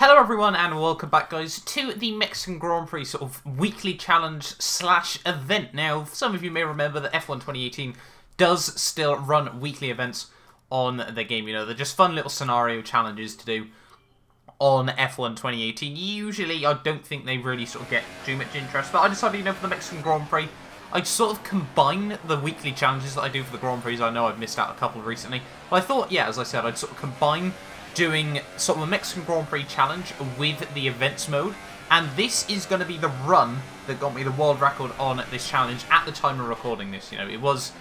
Hello everyone and welcome back guys to the Mexican Grand Prix sort of weekly challenge slash event. Now some of you may remember that F1 2018 does still run weekly events on the game. You know, they're just fun little scenario challenges to do on F1 2018. Usually I don't think they really sort of get too much interest, but I decided, you know, for the Mexican Grand Prix I'd sort of combine the weekly challenges that I do for the Grand Prix. I know I've missed out a couple recently, but I thought, yeah, as I said, I'd sort of combine doing sort of a Mexican Grand Prix challenge with the events mode, and this is going to be the run that got me the world record on this challenge at the time of recording this. You know, it was,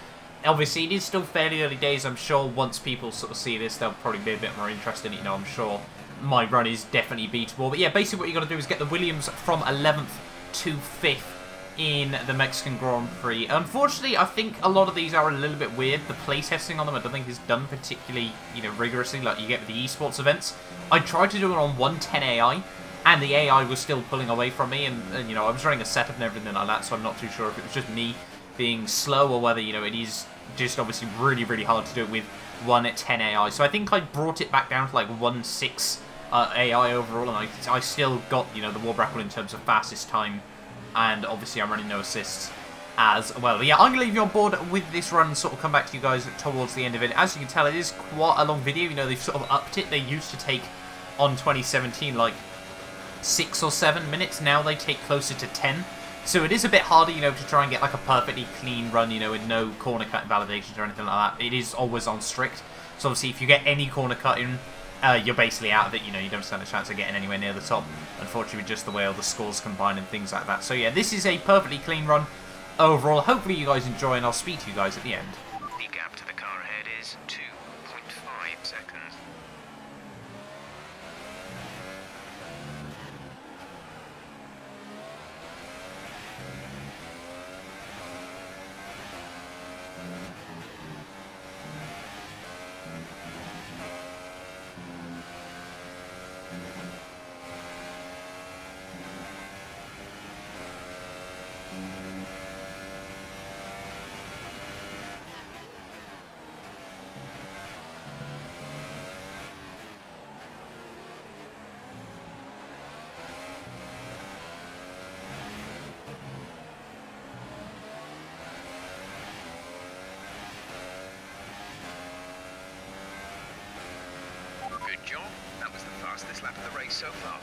obviously it is still fairly early days. I'm sure once people sort of see this they'll probably be a bit more interested. You know, I'm sure my run is definitely beatable, but yeah, basically what you got to do is get the Williams from 11th to 5th in the Mexican Grand Prix. Unfortunately, I think a lot of these are a little bit weird. The playtesting on them I don't think is done particularly, you know, rigorously like you get with the esports events. I tried to do it on 110 AI, and the AI was still pulling away from me, and you know, I was running a setup and everything like that, so I'm not too sure if it was just me being slow or whether, you know, it is just obviously really, really hard to do it with 110 AI. So I think I brought it back down to like 1.6 AI overall, and I still got, you know, the world record in terms of fastest time. And obviously I'm running no assists as well. But yeah, I'm going to leave you on board with this run and sort of come back to you guys towards the end of it. As you can tell, it is quite a long video. You know, they've sort of upped it. They used to take, on 2017, like 6 or 7 minutes. Now they take closer to 10. So it is a bit harder, you know, to try and get like a perfectly clean run, you know, with no corner cut invalidations or anything like that. It is always on strict. So obviously if you get any corner cut in, you're basically out of it. You know, you don't stand a chance of getting anywhere near the top, unfortunately, with just the way all the scores combine and things like that. So yeah, this is a perfectly clean run overall. Hopefully you guys enjoy, and I'll speak to you guys at the end. The gap to the car ahead is 2.5 seconds. Good job. That was the fastest lap of the race so far.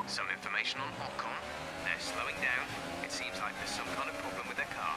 Some information on Ocon. They're slowing down. It seems like there's some kind of problem with their car.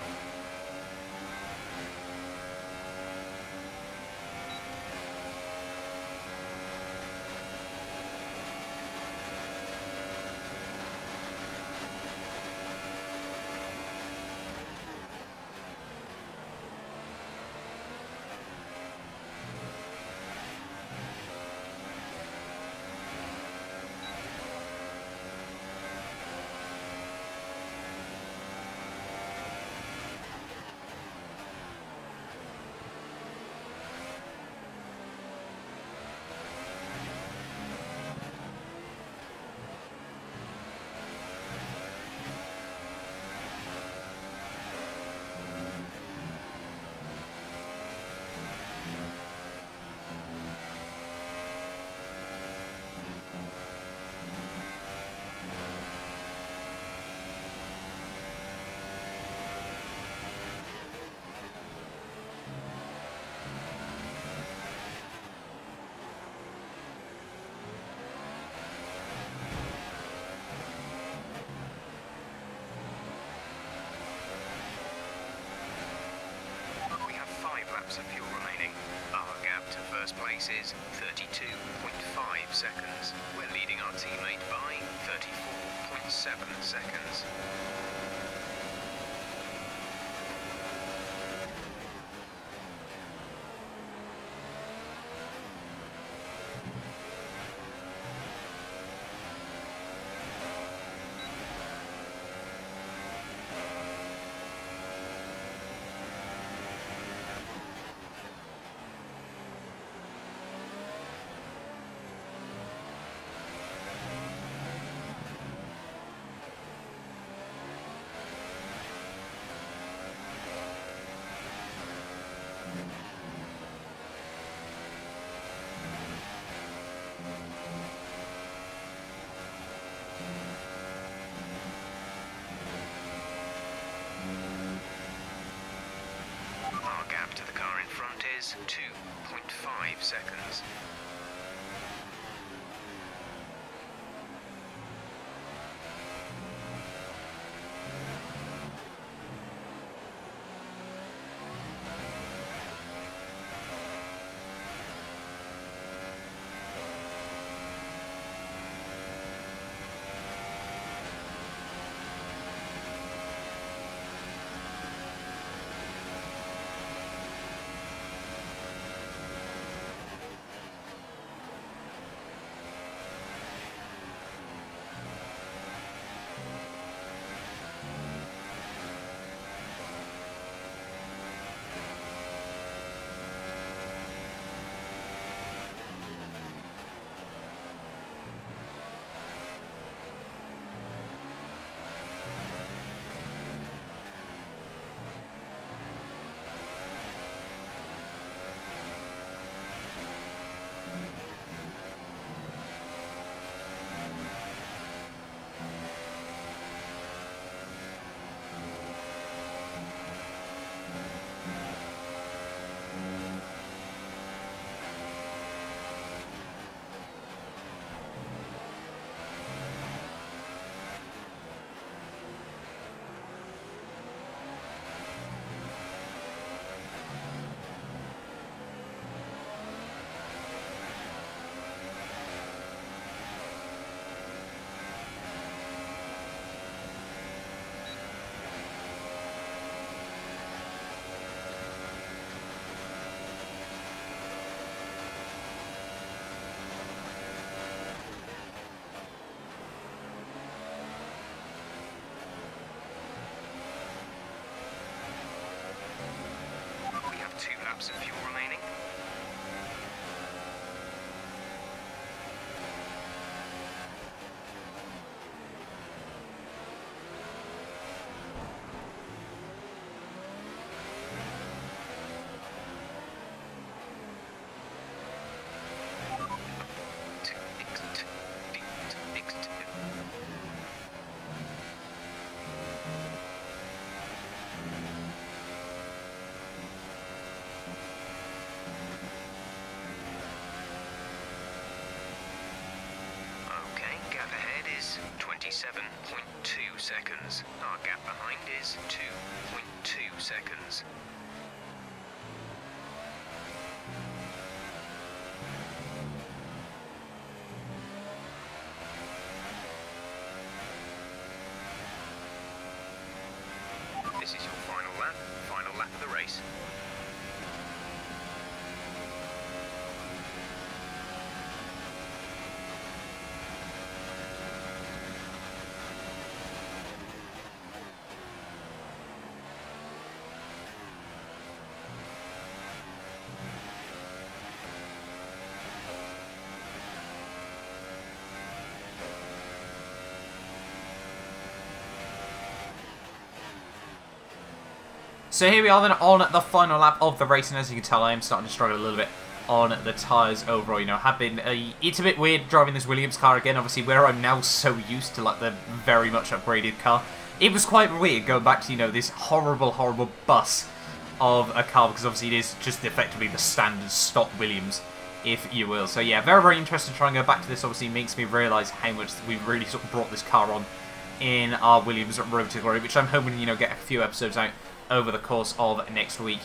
laps of fuel remaining. Our gap to first place is 32.5 seconds. We're leading our teammate by 34.7 seconds. To the car in front is 2.5 seconds. Of fuel remaining. Gap ahead is 27.2 seconds. Our gap behind is 2.2 seconds. This is your final lap of the race. So here we are then on the final lap of the race, and as you can tell I am starting to struggle a little bit on the tyres overall. You know, it's a bit weird driving this Williams car again, obviously, where I'm now so used to like the very much upgraded car. It was quite weird going back to, you know, this horrible, horrible bus of a car, because obviously it is just effectively the standard stock Williams, if you will. So yeah, very, very interested to try and go back to this. Obviously makes me realise how much we've really sort of brought this car on in our Williams Road to Glory, which I'm hoping, you know, get a few episodes out over the course of next week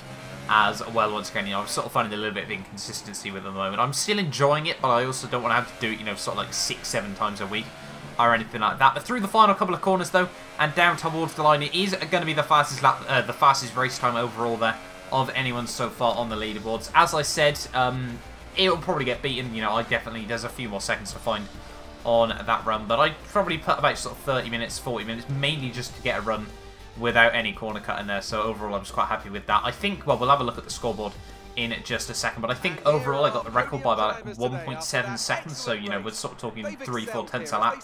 as well. Once again, you know, I'm sort of finding a little bit of inconsistency with it at the moment. I'm still enjoying it, but I also don't want to have to do it, you know, sort of like 6-7 times a week or anything like that. But through the final couple of corners though, and down towards the line, it is going to be the fastest the fastest race time overall there of anyone so far on the leaderboards. As I said, it will probably get beaten. You know, there's a few more seconds to find on that run, but I'd probably put about sort of 30 minutes, 40 minutes, mainly just to get a run without any corner cut in there. So overall, I was quite happy with that. I think, well, we'll have a look at the scoreboard in just a second, but I think overall I got the record by about 1.7 seconds, so, you know, we're sort of talking 3-4 tenths a lap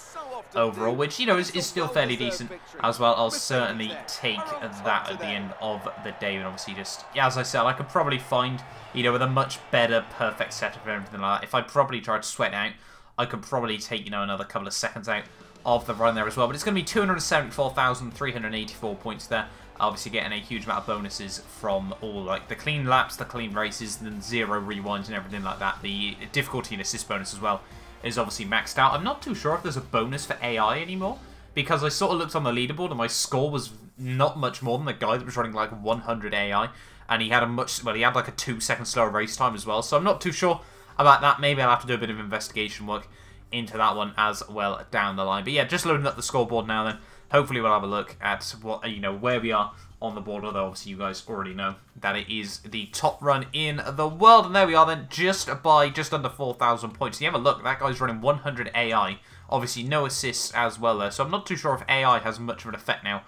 overall, which, you know, is still fairly decent as well. I'll certainly take that at the end of the day, and obviously just, yeah, as I said, I could probably find, you know, with a much better perfect setup and everything like that, if I probably tried to sweat out, I could probably take, you know, another couple of seconds out of the run there as well. But it's going to be 274,384 points there. Obviously getting a huge amount of bonuses from all, like, the clean laps, the clean races, and 0 rewinds and everything like that. The difficulty and assist bonus as well is obviously maxed out. I'm not too sure if there's a bonus for AI anymore, because I sort of looked on the leaderboard and my score was not much more than the guy that was running like 100 AI, and he had he had like a 2-second slower race time as well. So I'm not too sure about that. Maybe I'll have to do a bit of investigation work into that one as well down the line. But yeah, just loading up the scoreboard now then. Hopefully we'll have a look at what, you know, where we are on the board, although obviously you guys already know that it is the top run in the world. And there we are then, just under 4,000 points. And you have a look, that guy's running 100 AI. Obviously no assists as well there, so I'm not too sure if AI has much of an effect now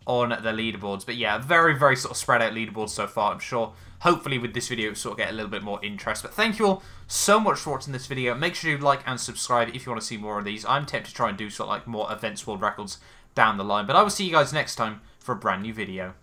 on the leaderboards. But yeah, very, very sort of spread out leaderboards so far. I'm sure, hopefully with this video, it'll sort of get a little bit more interest. But thank you all so much for watching this video. Make sure you like and subscribe if you want to see more of these. I'm tempted to try and do sort of like more events world records down the line. But I will see you guys next time for a brand new video.